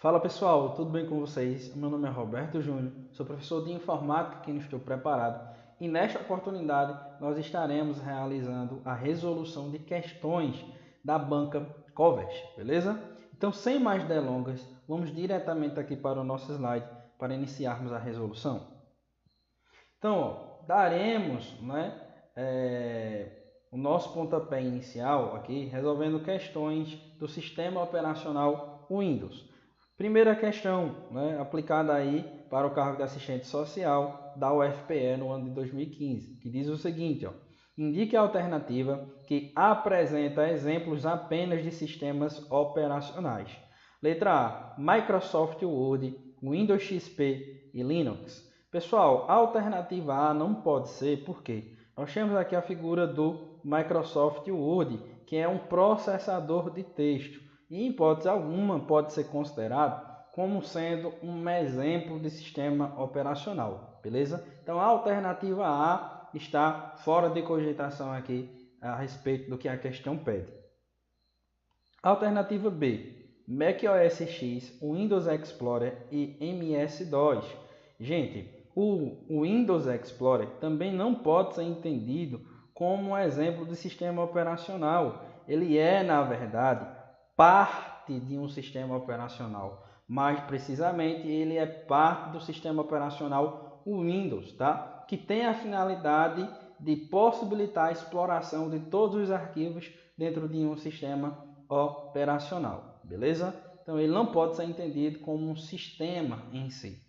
Fala pessoal, tudo bem com vocês? Meu nome é Roberto Júnior, sou professor de informática aqui no Instituto Preparado e nesta oportunidade nós estaremos realizando a resolução de questões da banca Covest, beleza? Então, sem mais delongas, vamos diretamente aqui para o nosso slide para iniciarmos a resolução. Então, daremos o nosso pontapé inicial aqui resolvendo questões do sistema operacional Windows. Primeira questão, aplicada aí para o cargo de assistente social da UFPE no ano de 2015, que diz o seguinte, indique a alternativa que apresenta exemplos apenas de sistemas operacionais. Letra A, Microsoft Word, Windows XP e Linux. Pessoal, a alternativa A não pode ser, porque nós temos aqui a figura do Microsoft Word, que é um processador de texto. E, em hipótese alguma, pode ser considerado como sendo um exemplo de sistema operacional, beleza? Então, a alternativa A está fora de cogitação aqui a respeito do que a questão pede. Alternativa B, macOS X, Windows Explorer e MS-DOS. Gente, o Windows Explorer também não pode ser entendido como um exemplo de sistema operacional. Ele é, na verdade, parte de um sistema operacional, mais precisamente ele é parte do sistema operacional Windows, tá? Que tem a finalidade de possibilitar a exploração de todos os arquivos dentro de um sistema operacional, beleza? Então ele não pode ser entendido como um sistema em si.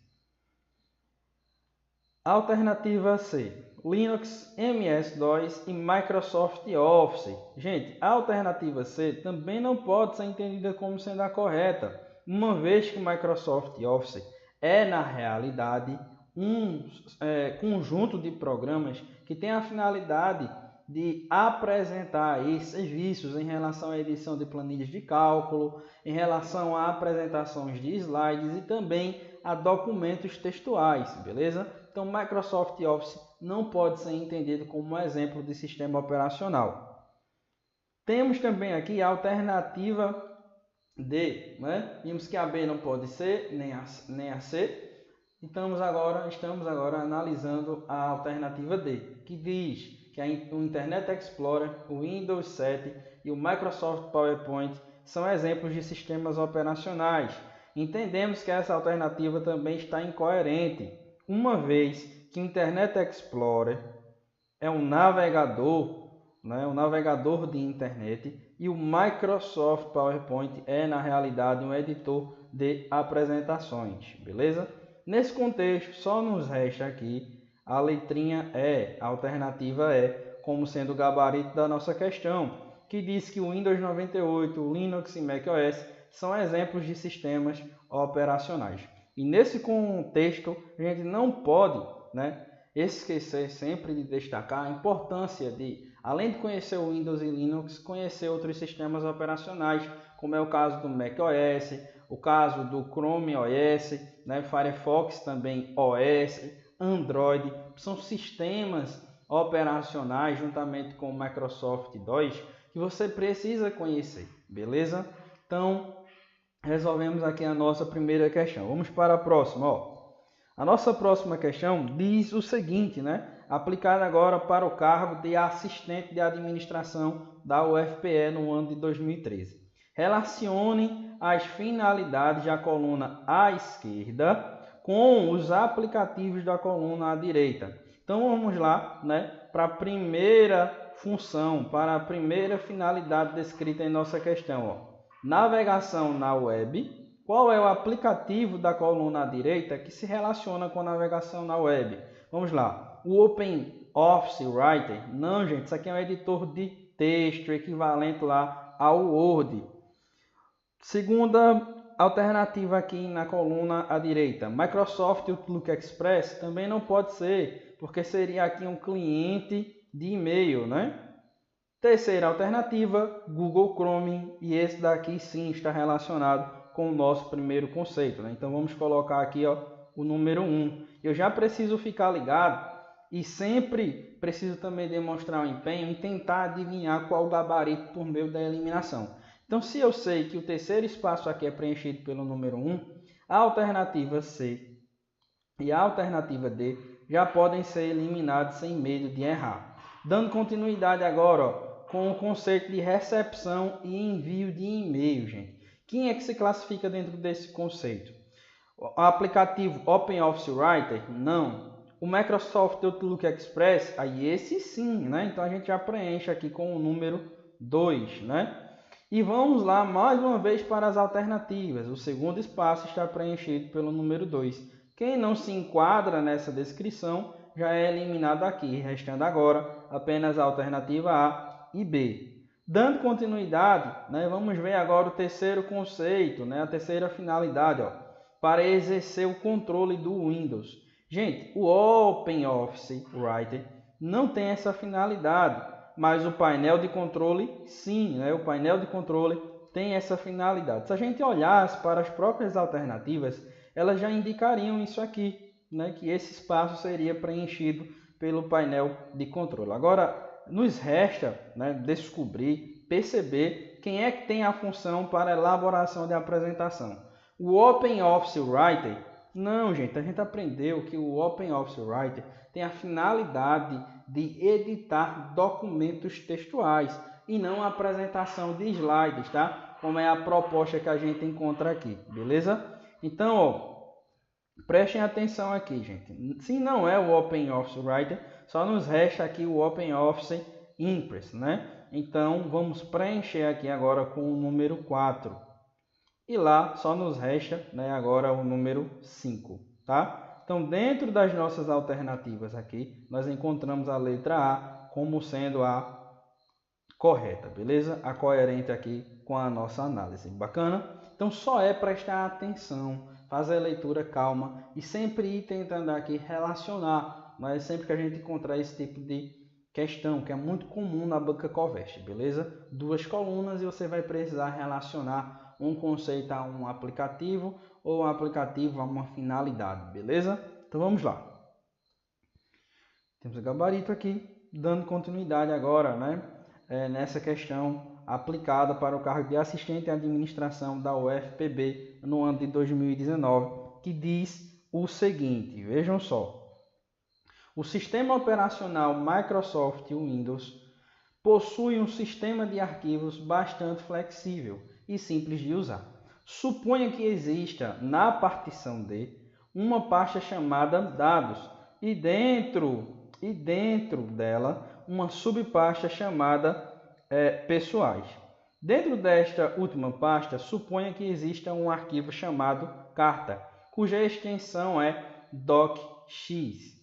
Alternativa C, Linux, MS-DOS e Microsoft Office. Gente, a alternativa C também não pode ser entendida como sendo a correta, uma vez que o Microsoft Office é, na realidade, um conjunto de programas que tem a finalidade de apresentar aí serviços em relação à edição de planilhas de cálculo, em relação a apresentações de slides e também a documentos textuais, beleza? Então, Microsoft Office não pode ser entendido como um exemplo de sistema operacional. Temos também aqui a alternativa D, Vimos que a B não pode ser, nem a C. Estamos agora analisando a alternativa D, que diz que o Internet Explorer, o Windows 7 e o Microsoft PowerPoint são exemplos de sistemas operacionais. Entendemos que essa alternativa também está incoerente, uma vez que o Internet Explorer é um navegador, um navegador de internet, e o Microsoft PowerPoint é, na realidade, um editor de apresentações, beleza? Nesse contexto, só nos resta aqui a letrinha E, a alternativa E, como sendo o gabarito da nossa questão, que diz que o Windows 98, o Linux e macOS são exemplos de sistemas operacionais. E nesse contexto, a gente não pode esquecer sempre de destacar a importância de, além de conhecer o Windows e Linux, conhecer outros sistemas operacionais, como é o caso do macOS, o caso do Chrome OS, Firefox também OS, Android, são sistemas operacionais juntamente com o Microsoft 2 que você precisa conhecer, beleza? Então, resolvemos aqui a nossa primeira questão. Vamos para a próxima, A nossa próxima questão diz o seguinte, aplicada agora para o cargo de assistente de administração da UFPE no ano de 2013. Relacione as finalidades da coluna à esquerda com os aplicativos da coluna à direita. Então vamos lá, para a primeira função, para a primeira finalidade descrita em nossa questão, Navegação na web. Qual é o aplicativo da coluna à direita que se relaciona com a navegação na web? Vamos lá. O Open Office Writer? Não, gente. Isso aqui é um editor de texto equivalente lá ao Word. Segunda alternativa aqui na coluna à direita. Microsoft Outlook Express? Também não pode ser, porque seria aqui um cliente de e-mail, Terceira alternativa, Google Chrome, e esse daqui sim está relacionado com o nosso primeiro conceito. Então vamos colocar aqui o número 1. Eu já preciso ficar ligado e sempre preciso também demonstrar um empenho em tentar adivinhar qual o gabarito por meio da eliminação. Então, se eu sei que o terceiro espaço aqui é preenchido pelo número 1, a alternativa C e a alternativa D já podem ser eliminados sem medo de errar. Dando continuidade agora, ó, com o conceito de recepção e envio de e-mail, gente. Quem é que se classifica dentro desse conceito? O aplicativo OpenOffice Writer? Não. O Microsoft Outlook Express? Aí esse sim, né? Então a gente já preenche aqui com o número 2, né? E vamos lá mais uma vez para as alternativas. O segundo espaço está preenchido pelo número 2. Quem não se enquadra nessa descrição já é eliminado aqui, restando agora apenas a alternativa A e B. Dando continuidade, né, vamos ver agora o terceiro conceito, né, a terceira finalidade, ó, para exercer o controle do Windows. Gente, o OpenOffice Writer não tem essa finalidade, mas o painel de controle sim, né, o painel de controle tem essa finalidade. Se a gente olhasse para as próprias alternativas, elas já indicariam isso aqui, né, que esse espaço seria preenchido pelo painel de controle. Agora, nos resta, né, descobrir, perceber quem é que tem a função para elaboração de apresentação. O OpenOffice Writer, não, gente, a gente aprendeu que o OpenOffice Writer tem a finalidade de editar documentos textuais e não a apresentação de slides, tá? Como é a proposta que a gente encontra aqui, beleza? Então, ó, prestem atenção aqui, gente. Se não é o OpenOffice Writer, só nos resta aqui o OpenOffice Impress, né? Então, vamos preencher aqui agora com o número 4. E lá só nos resta, né, agora o número 5, tá? Então, dentro das nossas alternativas aqui, nós encontramos a letra A como sendo a correta, beleza? A coerente aqui com a nossa análise. Bacana? Então, só é prestar atenção, fazer a leitura calma e sempre ir tentando aqui relacionar, mas sempre que a gente encontrar esse tipo de questão, que é muito comum na banca Covest, beleza? Duas colunas e você vai precisar relacionar um conceito a um aplicativo ou um aplicativo a uma finalidade, beleza? Então vamos lá. Temos o gabarito aqui, dando continuidade agora, né? Nessa questão aplicada para o cargo de assistente de administração da UFPB no ano de 2019, que diz o seguinte, vejam só. O sistema operacional Microsoft Windows possui um sistema de arquivos bastante flexível e simples de usar. Suponha que exista na partição D uma pasta chamada Dados e dentro dela uma subpasta chamada Pessoais. Dentro desta última pasta, suponha que exista um arquivo chamado Carta, cuja extensão é docx.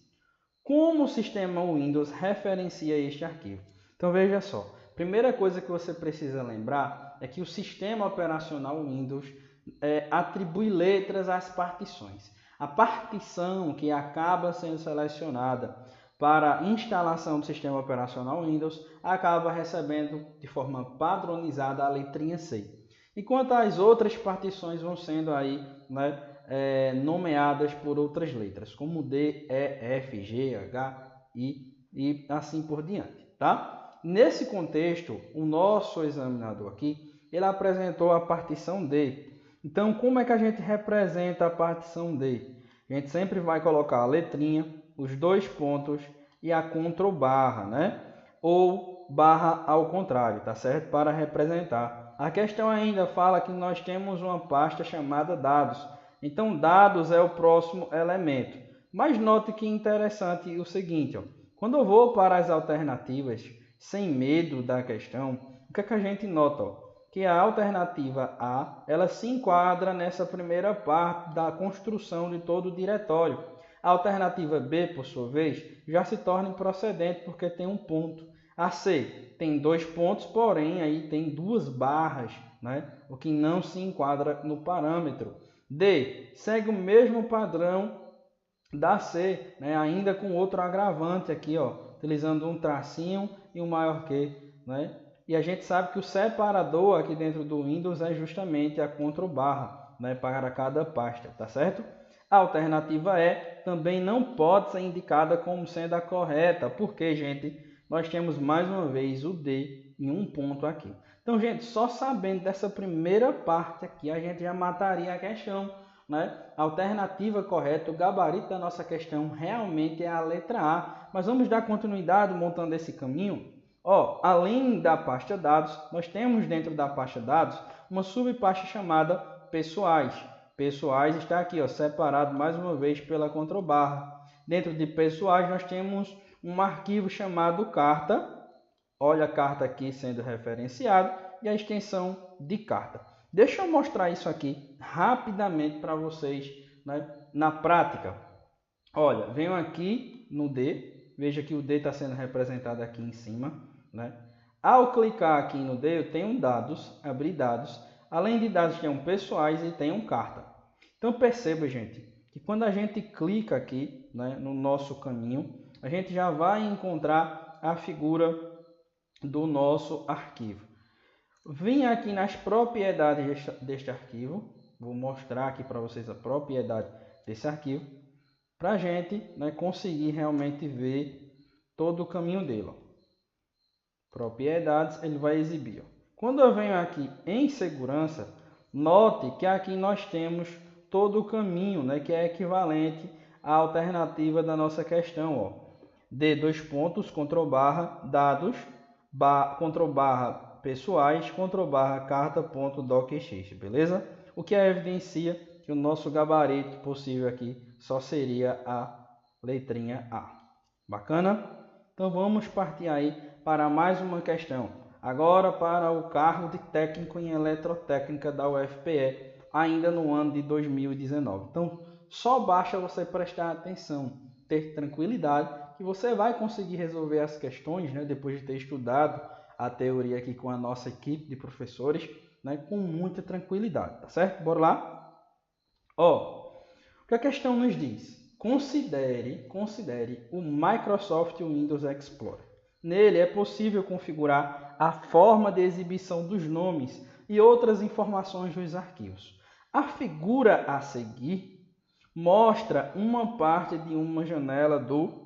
Como o sistema Windows referencia este arquivo? Então veja só, primeira coisa que você precisa lembrar é que o sistema operacional Windows atribui letras às partições. A partição que acaba sendo selecionada para a instalação do sistema operacional Windows acaba recebendo de forma padronizada a letrinha C. Enquanto as outras partições vão sendo aí, né, nomeadas por outras letras, como D, E, F, G, H, I e assim por diante, tá? Nesse contexto, o nosso examinador aqui, ele apresentou a partição D. Então, como é que a gente representa a partição D? A gente sempre vai colocar a letrinha, os dois pontos e a Ctrl barra, né? Ou barra ao contrário, tá certo? Para representar. A questão ainda fala que nós temos uma pasta chamada Dados. Então, dados é o próximo elemento. Mas note que interessante o seguinte, ó, quando eu vou para as alternativas, sem medo da questão, o que é que a gente nota? Ó? Que a alternativa A, ela se enquadra nessa primeira parte da construção de todo o diretório. A alternativa B, por sua vez, já se torna improcedente porque tem um ponto. A C tem dois pontos, porém aí tem duas barras, né? O que não se enquadra no parâmetro. D segue o mesmo padrão da C, né? Ainda com outro agravante aqui, ó, utilizando um tracinho e um maior que, né? E a gente sabe que o separador aqui dentro do Windows é justamente a Ctrl barra, né? Para cada pasta, tá certo? A alternativa E também não pode ser indicada como sendo a correta, porque, gente, nós temos mais uma vez o D em um ponto aqui. Então, gente, só sabendo dessa primeira parte aqui, a gente já mataria a questão, né? A alternativa correta, o gabarito da nossa questão realmente é a letra A. Mas vamos dar continuidade montando esse caminho. Ó, além da pasta dados, nós temos dentro da pasta dados uma subpasta chamada pessoais. Pessoais está aqui, ó, separado mais uma vez pela contrabarra. Dentro de pessoais nós temos um arquivo chamado carta. Olha a carta aqui sendo referenciada e a extensão de carta. Deixa eu mostrar isso aqui rapidamente para vocês, né, na prática. Olha, venho aqui no D, veja que o D está sendo representado aqui em cima, né? Ao clicar aqui no D, eu tenho dados, abrir dados. Além de dados, tem um pessoais e tem um carta. Então perceba, gente, que quando a gente clica aqui, né, no nosso caminho, a gente já vai encontrar a figura do nosso arquivo. Vim aqui nas propriedades deste arquivo, vou mostrar aqui para vocês a propriedade desse arquivo, para a gente, né, conseguir realmente ver todo o caminho dele. Ó. Propriedades, ele vai exibir. Ó. Quando eu venho aqui em segurança, note que aqui nós temos todo o caminho, né, que é equivalente à alternativa da nossa questão. Ó. D, dois pontos, controbarra, dados, controbarra, pessoais, controbarra, carta.docx, beleza? O que evidencia que o nosso gabarito possível aqui só seria a letrinha A. Bacana? Então vamos partir aí para mais uma questão. Agora para o cargo de técnico em eletrotécnica da UFPE, ainda no ano de 2019. Então só basta você prestar atenção, ter tranquilidade, que você vai conseguir resolver as questões, né, depois de ter estudado a teoria aqui com a nossa equipe de professores, né, com muita tranquilidade, tá certo? Bora lá? Ó, o que a questão nos diz? Considere o Microsoft Windows Explorer. Nele é possível configurar a forma de exibição dos nomes e outras informações dos arquivos. A figura a seguir mostra uma parte de uma janela do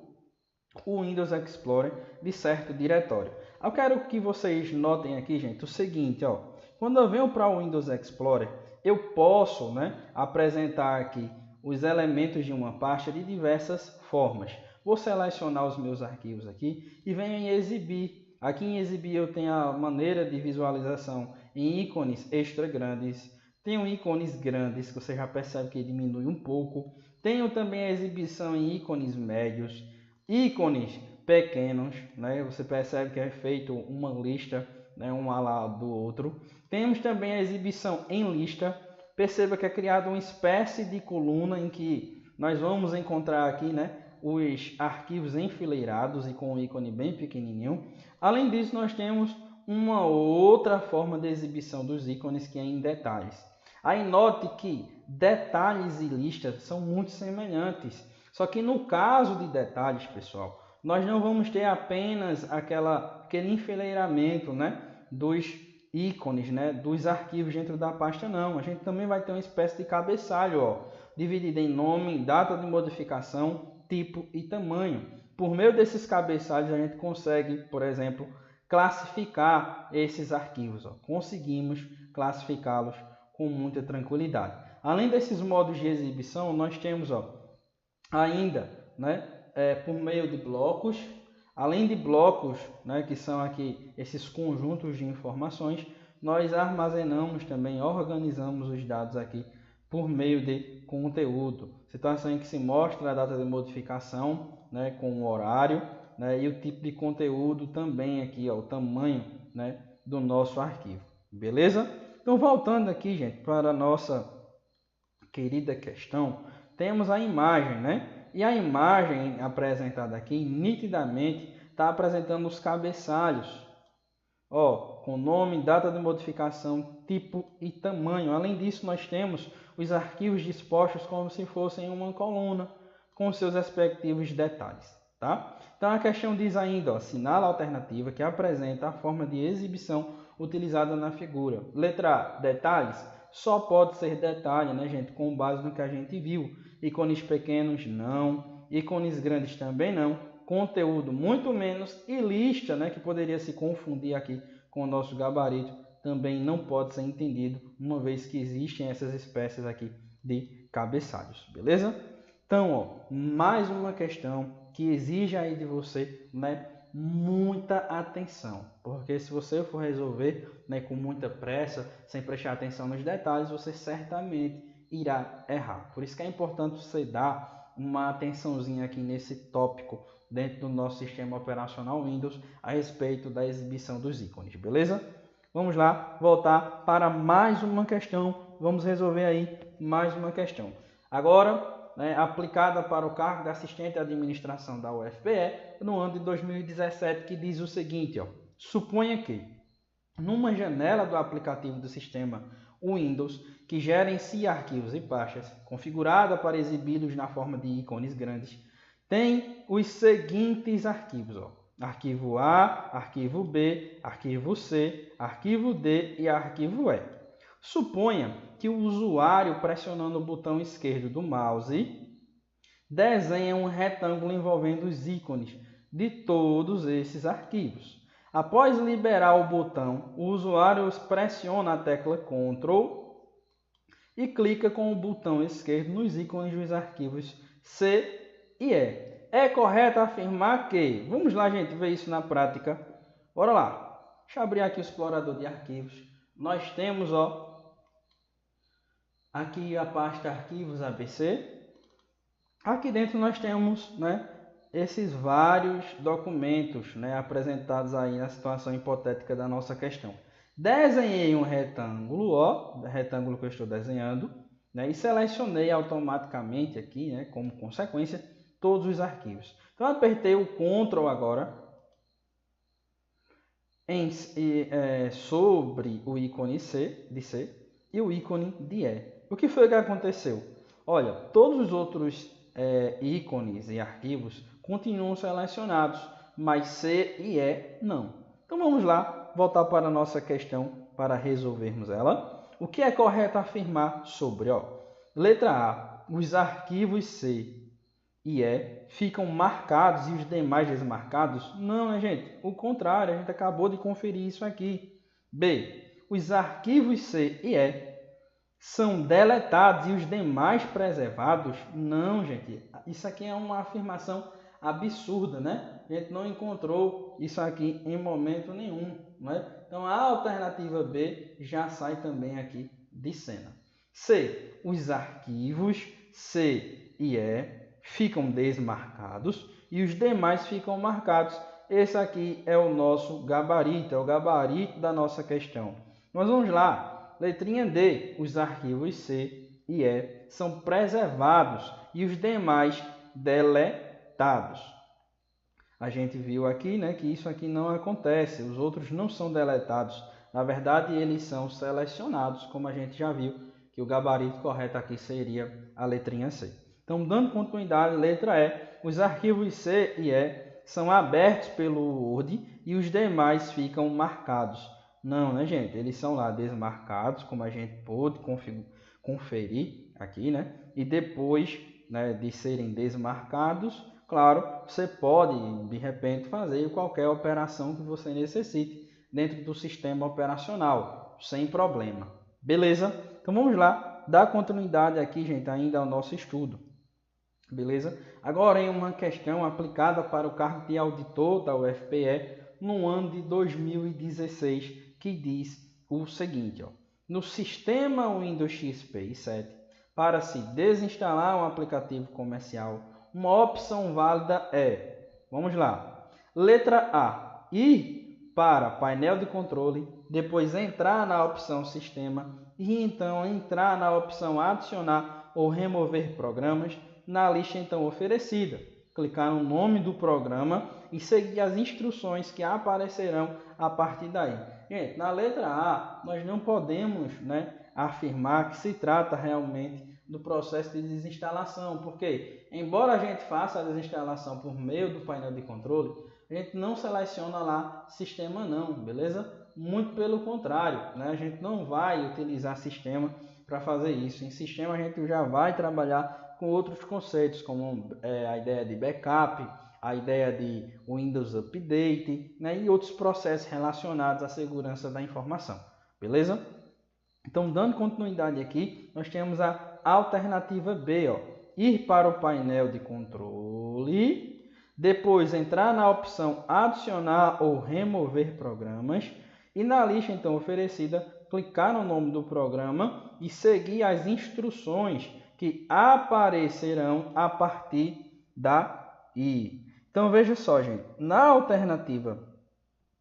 Windows Explorer de certo diretório. Eu quero que vocês notem aqui, gente, o seguinte, ó. Quando eu venho para o Windows Explorer, eu posso, né, apresentar aqui os elementos de uma pasta de diversas formas. Vou selecionar os meus arquivos aqui e venho em exibir. Aqui em exibir eu tenho a maneira de visualização em ícones extra grandes. Tenho ícones grandes, que você já percebe que diminui um pouco. Tenho também a exibição em ícones médios, ícones pequenos, né? Você percebe que é feito uma lista, né, um ao lado do outro. Temos também a exibição em lista. Perceba que é criada uma espécie de coluna em que nós vamos encontrar aqui, né, os arquivos enfileirados e com um ícone bem pequenininho. Além disso, nós temos uma outra forma de exibição dos ícones que é em detalhes. Aí note que detalhes e listas são muito semelhantes. Só que no caso de detalhes, pessoal, nós não vamos ter apenas aquele enfileiramento, né, dos ícones, né, dos arquivos dentro da pasta, não. A gente também vai ter uma espécie de cabeçalho, ó, dividido em nome, data de modificação, tipo e tamanho. Por meio desses cabeçalhos, a gente consegue, por exemplo, classificar esses arquivos. Ó. Conseguimos classificá-los com muita tranquilidade. Além desses modos de exibição, nós temos, ó, ainda, né, por meio de blocos, além de blocos, né, que são aqui esses conjuntos de informações, nós armazenamos também, organizamos os dados aqui por meio de conteúdo. Situação em que se mostra a data de modificação, né, com o horário, né, e o tipo de conteúdo também aqui, ó, o tamanho, né, do nosso arquivo. Beleza? Então, voltando aqui, gente, para a nossa querida questão, temos a imagem, né? E a imagem apresentada aqui, nitidamente, está apresentando os cabeçalhos. Ó, com nome, data de modificação, tipo e tamanho. Além disso, nós temos os arquivos dispostos como se fossem uma coluna, com seus respectivos detalhes. Tá? Então, a questão diz ainda, ó, assinala a alternativa que apresenta a forma de exibição utilizada na figura. Letra A, detalhes. Só pode ser detalhe, né, gente? Com base no que a gente viu. Ícones pequenos, não. Ícones grandes também não. Conteúdo, muito menos. E lista, né, que poderia se confundir aqui com o nosso gabarito, também não pode ser entendido, uma vez que existem essas espécies aqui de cabeçalhos, beleza? Então, ó, mais uma questão que exige aí de você, né, muita atenção, porque se você for resolver, né, com muita pressa, sem prestar atenção nos detalhes, você certamente irá errar. Por isso que é importante você dar uma atençãozinha aqui nesse tópico dentro do nosso sistema operacional Windows a respeito da exibição dos ícones, beleza? Vamos lá, voltar para mais uma questão, vamos resolver aí mais uma questão. Agora, né, aplicada para o cargo de assistente de administração da UFPE no ano de 2017, que diz o seguinte, ó, suponha que numa janela do aplicativo do sistema Windows, que gerencia arquivos e pastas, configurada para exibi-los na forma de ícones grandes, tem os seguintes arquivos, ó, arquivo A, arquivo B, arquivo C, arquivo D e arquivo E. Suponha que o usuário, pressionando o botão esquerdo do mouse, desenha um retângulo envolvendo os ícones de todos esses arquivos. Após liberar o botão, o usuário pressiona a tecla Ctrl e clica com o botão esquerdo nos ícones dos arquivos C e E. É correto afirmar que... Vamos lá, gente, ver isso na prática. Bora lá. Deixa eu abrir aqui o explorador de arquivos. Nós temos, ó, aqui a pasta arquivos ABC. Aqui dentro nós temos, né, esses vários documentos, né, apresentados aí na situação hipotética da nossa questão. Desenhei um retângulo, ó, retângulo que eu estou desenhando, né, e selecionei automaticamente aqui, né, como consequência, todos os arquivos. Então, apertei o Ctrl agora sobre o ícone de C e o ícone de E. O que foi que aconteceu? Olha, todos os outros ícones e arquivos continuam selecionados, mas C e E não. Então vamos lá, voltar para a nossa questão para resolvermos ela. O que é correto afirmar sobre, ó, letra A, os arquivos C e E ficam marcados e os demais desmarcados? Não, né, gente? O contrário, a gente acabou de conferir isso aqui. B, os arquivos C e E são deletados e os demais preservados? Não, gente. Isso aqui é uma afirmação absurda, né? A gente não encontrou isso aqui em momento nenhum, né? Então, a alternativa B já sai também aqui de cena. C. Os arquivos C e E ficam desmarcados e os demais ficam marcados. Esse aqui é o nosso gabarito, é o gabarito da nossa questão. Nós vamos lá. Letrinha D, os arquivos C e E são preservados e os demais deletados. A gente viu aqui, né, que isso aqui não acontece, os outros não são deletados. Na verdade, eles são selecionados, como a gente já viu, que o gabarito correto aqui seria a letrinha C. Então, dando continuidade, letra E, os arquivos C e E são abertos pelo Word e os demais ficam marcados. Não, né, gente? Eles são lá desmarcados, como a gente pôde conferir aqui, né? E depois, né, de serem desmarcados, claro, você pode, de repente, fazer qualquer operação que você necessite dentro do sistema operacional, sem problema. Beleza? Então, vamos lá, dar continuidade aqui, gente, ainda ao nosso estudo. Beleza? Agora, em uma questão aplicada para o cargo de auditor da UFPE no ano de 2016, que diz o seguinte, ó, no sistema Windows XP e 7, para se desinstalar um aplicativo comercial, uma opção válida é, vamos lá, letra A, ir para painel de controle, depois entrar na opção sistema e então entrar na opção adicionar ou remover programas na lista então oferecida. Clicar no nome do programa e seguir as instruções que aparecerão a partir daí. Gente, na letra A, nós não podemos, né, afirmar que se trata realmente do processo de desinstalação, porque, embora a gente faça a desinstalação por meio do painel de controle, a gente não seleciona lá sistema não, beleza? Muito pelo contrário, né? A gente não vai utilizar sistema para fazer isso. Em sistema a gente já vai trabalhar com outros conceitos, como a ideia de backup, a ideia de Windows Update, né, e outros processos relacionados à segurança da informação. beleza? Então, dando continuidade aqui, nós temos a alternativa B, ó, ir para o painel de controle, depois entrar na opção adicionar ou remover programas e na lista então oferecida, clicar no nome do programa e seguir as instruções que aparecerão a partir daí. Então, veja só, gente, na alternativa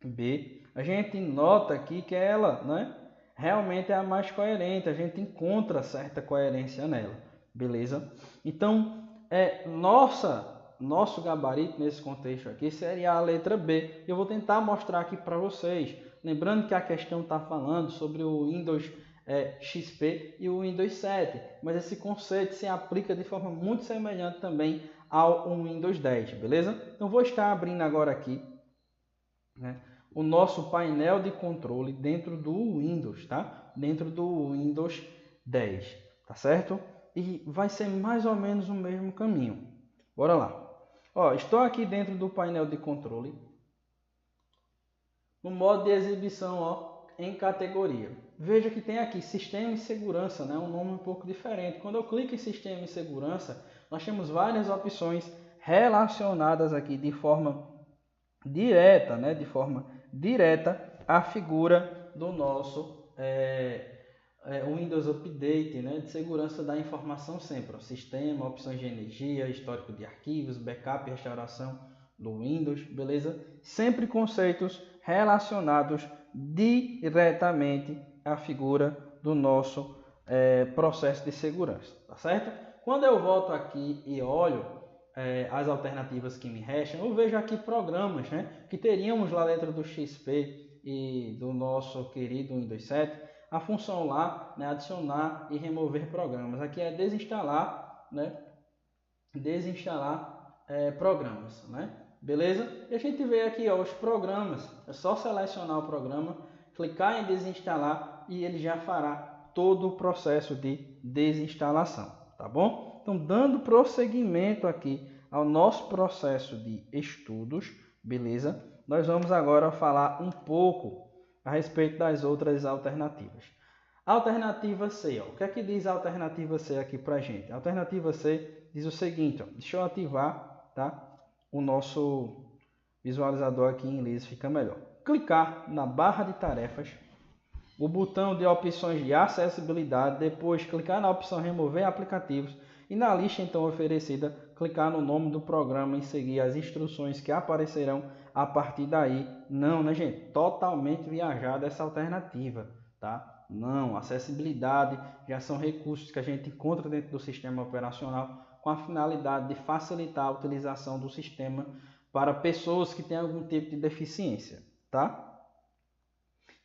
B, a gente nota aqui que ela, né, realmente é a mais coerente, a gente encontra certa coerência nela, beleza? Então, nosso gabarito nesse contexto aqui seria a letra B. Eu vou tentar mostrar aqui para vocês, lembrando que a questão está falando sobre o Windows XP e o Windows 7, mas esse conceito se aplica de forma muito semelhante também ao Windows 10, beleza? Então, vou estar abrindo agora aqui, né, o nosso painel de controle dentro do Windows, tá? Dentro do Windows 10, tá certo? E vai ser mais ou menos o mesmo caminho. Bora lá. Ó, estou aqui dentro do painel de controle, no modo de exibição, ó, em categoria. Veja que tem aqui Sistema e Segurança, né? Um nome um pouco diferente. Quando eu clico em Sistema e Segurança, nós temos várias opções relacionadas aqui de forma direta, né? De forma direta à figura do nosso Windows Update, né? De segurança da informação sempre. Ó, sistema, opções de energia, histórico de arquivos, backup e restauração do Windows, beleza? Sempre conceitos relacionados diretamente à figura do nosso processo de segurança, tá certo? Quando eu volto aqui e olho as alternativas que me restam, eu vejo aqui programas, né, que teríamos lá dentro do XP e do nosso querido Windows 7, a função lá, né, adicionar e remover programas. Aqui é desinstalar, né, programas, né? Beleza? E a gente vê aqui, ó, os programas. É só selecionar o programa, clicar em desinstalar e ele já fará todo o processo de desinstalação, tá bom? Então, dando prosseguimento aqui ao nosso processo de estudos, beleza? Nós vamos agora falar um pouco a respeito das outras alternativas. Alternativa C, ó. O que é que diz a alternativa C aqui pra gente? A alternativa C diz o seguinte, ó. Deixa eu ativar, tá? O nosso visualizador aqui em inglês fica melhor. Clicar na barra de tarefas, o botão de opções de acessibilidade, depois clicar na opção remover aplicativos e na lista então oferecida, clicar no nome do programa e seguir as instruções que aparecerão a partir daí. Não, né, gente? Totalmente viajada essa alternativa, tá? Não, acessibilidade já são recursos que a gente encontra dentro do sistema operacional com a finalidade de facilitar a utilização do sistema para pessoas que têm algum tipo de deficiência, tá?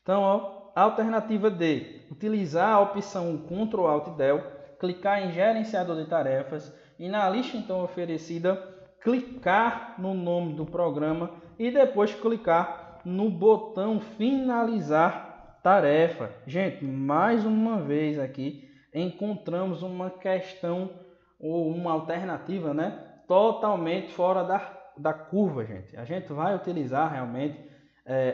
Então, ó, alternativa D, utilizar a opção Ctrl Alt Del, clicar em gerenciador de tarefas e na lista então oferecida, clicar no nome do programa e depois clicar no botão finalizar tarefa. Gente, mais uma vez aqui encontramos uma questão ou uma alternativa, né, totalmente fora da curva, gente. A gente vai utilizar realmente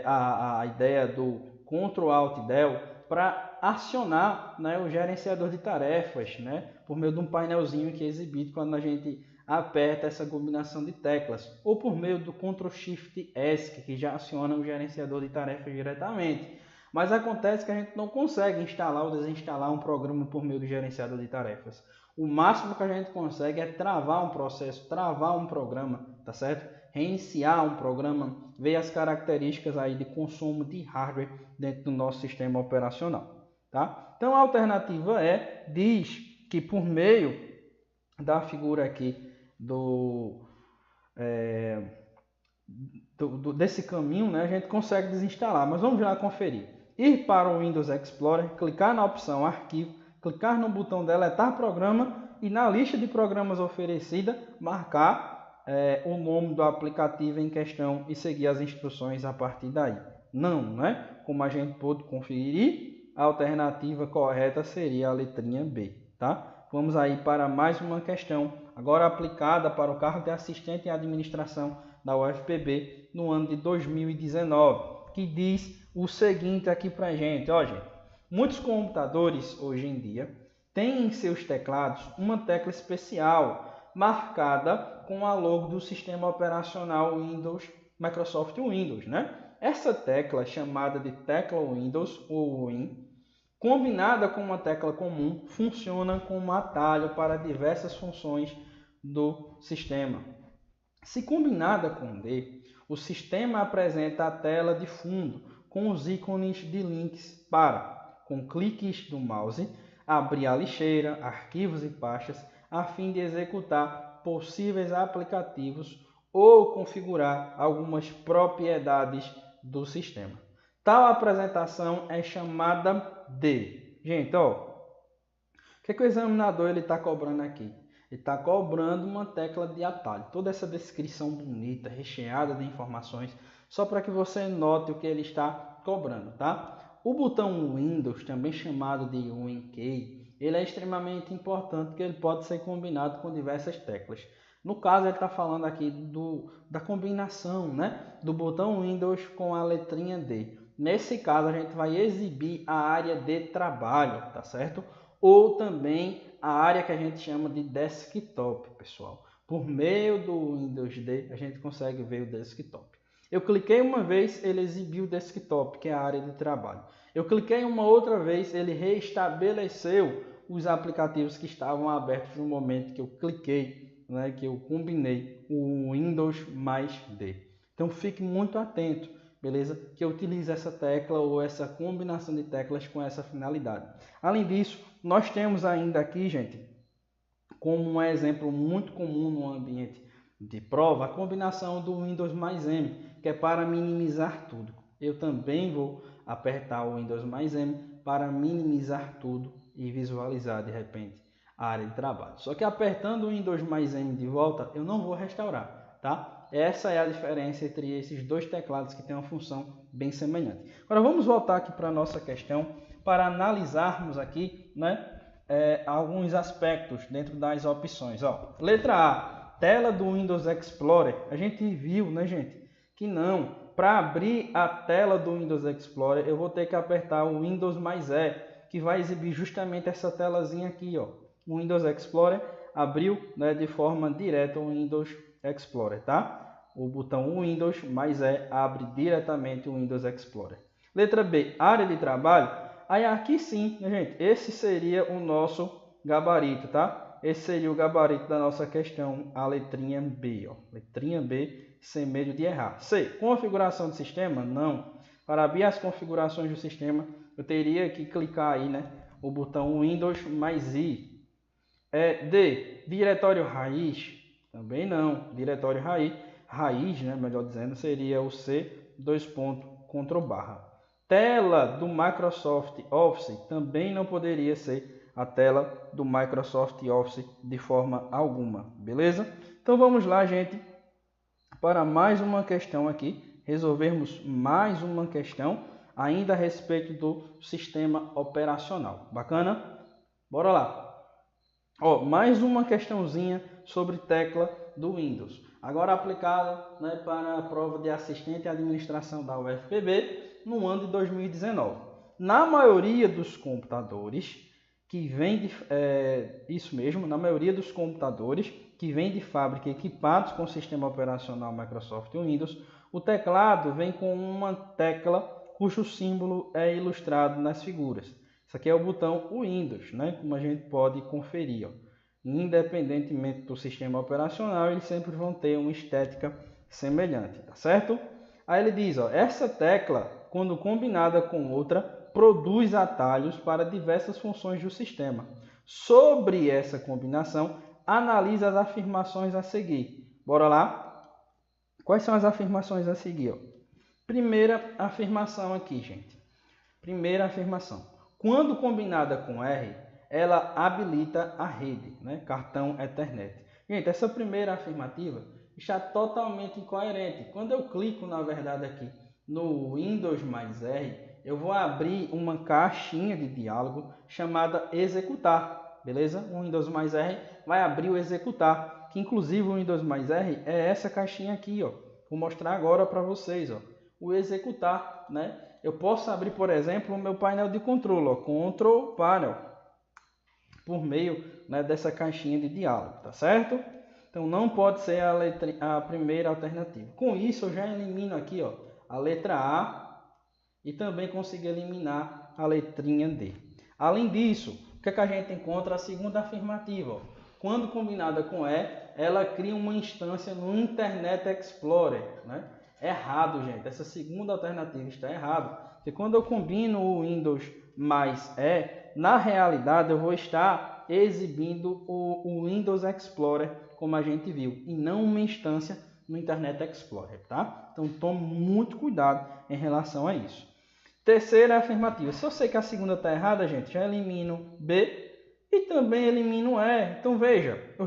a ideia do Ctrl Alt Del para acionar, né, o gerenciador de tarefas, né, por meio de um painelzinho que é exibido quando a gente aperta essa combinação de teclas, ou por meio do Ctrl Shift S, que já aciona o gerenciador de tarefas diretamente. Mas acontece que a gente não consegue instalar ou desinstalar um programa por meio do gerenciador de tarefas. O máximo que a gente consegue é travar um processo, travar um programa, tá certo? Reiniciar um programa, ver as características aí de consumo de hardware dentro do nosso sistema operacional, tá? Então a alternativa diz que por meio da figura aqui desse caminho, né, a gente consegue desinstalar, mas vamos lá conferir. Ir para o Windows Explorer, clicar na opção Arquivo, clicar no botão Deletar Programa e na lista de programas oferecida, marcar o nome do aplicativo em questão e seguir as instruções a partir daí. Não, né? Como a gente pôde conferir, a alternativa correta seria a letrinha B, tá? Vamos aí para mais uma questão, agora aplicada para o cargo de assistente em administração da UFPB no ano de 2019, que diz o seguinte aqui pra gente, ó, gente. Muitos computadores hoje em dia têm em seus teclados uma tecla especial marcada com a logo do sistema operacional Windows, Microsoft Windows, né? Essa tecla, chamada de tecla Windows ou Win, combinada com uma tecla comum, funciona como atalho para diversas funções do sistema. Se combinada com D, o sistema apresenta a tela de fundo com os ícones de links para, com cliques do mouse, abrir a lixeira, arquivos e pastas, a fim de executar possíveis aplicativos ou configurar algumas propriedades do sistema. Tal apresentação é chamada de... Gente, ó, o que o examinador está cobrando aqui? Ele está cobrando uma tecla de atalho. Toda essa descrição bonita, recheada de informações, só para que você note o que ele está cobrando, tá? O botão Windows, também chamado de WinKey, ele é extremamente importante porque ele pode ser combinado com diversas teclas. No caso, ele está falando aqui da combinação, né, do botão Windows com a letrinha D. Nesse caso, a gente vai exibir a área de trabalho, tá certo? Ou também a área que a gente chama de desktop, pessoal. Por meio do Windows D, a gente consegue ver o desktop. Eu cliquei uma vez, ele exibiu o desktop, que é a área de trabalho. Eu cliquei uma outra vez, ele reestabeleceu os aplicativos que estavam abertos no momento que eu cliquei, né, que eu combinei o Windows mais D. Então fique muito atento, beleza? Que eu utilize essa tecla ou essa combinação de teclas com essa finalidade. Além disso, nós temos ainda aqui, gente, como um exemplo muito comum no ambiente de prova, a combinação do Windows mais M, que é para minimizar tudo. Eu também vou apertar o Windows mais M para minimizar tudo e visualizar de repente a área de trabalho. Só que apertando o Windows mais M de volta, eu não vou restaurar, tá? Essa é a diferença entre esses dois teclados que têm uma função bem semelhante. Agora vamos voltar aqui para a nossa questão para analisarmos aqui, né, alguns aspectos dentro das opções. Ó, letra A, tela do Windows Explorer. A gente viu, né, gente, que não. Para abrir a tela do Windows Explorer, eu vou ter que apertar o Windows mais E, que vai exibir justamente essa telazinha aqui, ó. O Windows Explorer abriu, né, de forma direta o Windows Explorer, tá? O botão Windows mais E abre diretamente o Windows Explorer. Letra B, área de trabalho. Aí aqui sim, né, gente, esse seria o nosso gabarito, tá? Esse seria o gabarito da nossa questão, a letrinha B, ó. Letrinha B, sem medo de errar. C, configuração do sistema? Não. Para abrir as configurações do sistema, eu teria que clicar aí, né, o botão Windows mais I. D, diretório raiz? Também não. Diretório raiz, né, melhor dizendo, seria o C, Ctrl+. Tela do Microsoft Office também não poderia ser a tela do Microsoft Office de forma alguma, beleza? Então vamos lá, gente, para mais uma questão aqui, resolvermos mais uma questão ainda a respeito do sistema operacional. Bacana? Bora lá. Ó, mais uma questãozinha sobre tecla do Windows. Agora aplicada, né, para a prova de assistente de administração da UFPB no ano de 2019. Na maioria dos computadores que vem de, na maioria dos computadores que vem de fábrica equipados com o sistema operacional Microsoft Windows, o teclado vem com uma tecla cujo símbolo é ilustrado nas figuras. Isso aqui é o botão Windows, né? Como a gente pode conferir, ó. Independentemente do sistema operacional, eles sempre vão ter uma estética semelhante, tá certo? Aí ele diz, ó, essa tecla, quando combinada com outra, produz atalhos para diversas funções do sistema. Sobre essa combinação, analise as afirmações a seguir. Bora lá? Quais são as afirmações a seguir? Ó? Primeira afirmação aqui, gente. Primeira afirmação. Quando combinada com R, ela habilita a rede, né? Cartão Ethernet. Gente, essa primeira afirmativa está totalmente incoerente. Quando eu clico, na verdade, aqui no Windows mais R, eu vou abrir uma caixinha de diálogo chamada executar, beleza? O Windows mais R vai abrir o executar, que inclusive o Windows mais R é essa caixinha aqui, ó. Vou mostrar agora para vocês, ó. o executar, né? Eu posso abrir, por exemplo, o meu painel de controle, ó, Control Panel, por meio, né, dessa caixinha de diálogo, tá certo? Então não pode ser a primeira alternativa. Com isso eu já elimino aqui, ó, a letra A e também consigo eliminar a letrinha D. Além disso, o que é que a gente encontra? A segunda afirmativa, ó. Quando combinada com E, ela cria uma instância no Internet Explorer, né? Errado, gente. Essa segunda alternativa está errada. Porque quando eu combino o Windows mais E, na realidade eu vou estar exibindo o Windows Explorer, como a gente viu, e não uma instância no Internet Explorer, tá? Então tome muito cuidado em relação a isso. Terceira afirmativa. Se eu sei que a segunda está errada, gente, já elimino B e também elimino E. Então veja, eu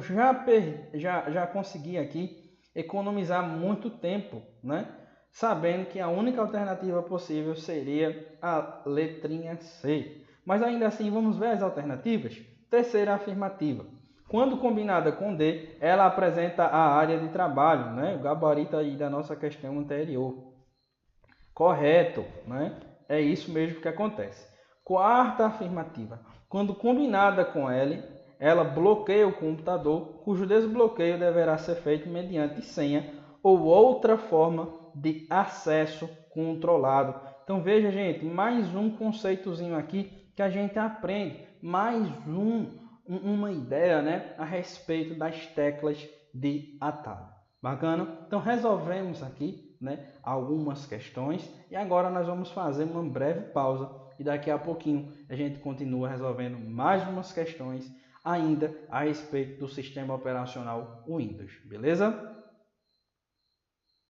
já consegui aqui economizar muito tempo, né? Sabendo que a única alternativa possível seria a letrinha C. Mas ainda assim, vamos ver as alternativas? Terceira afirmativa. Quando combinada com D, ela apresenta a área de trabalho, né? O gabarito aí da nossa questão anterior. Correto, né? É isso mesmo que acontece. Quarta afirmativa. Quando combinada com L, ela bloqueia o computador, cujo desbloqueio deverá ser feito mediante senha ou outra forma de acesso controlado. Então veja, gente, mais um conceitozinho aqui que a gente aprende, mais uma ideia, né, a respeito das teclas de atalho. Bacana? Então resolvemos aqui, né, algumas questões e agora nós vamos fazer uma breve pausa e daqui a pouquinho a gente continua resolvendo mais umas questões ainda a respeito do sistema operacional Windows, beleza?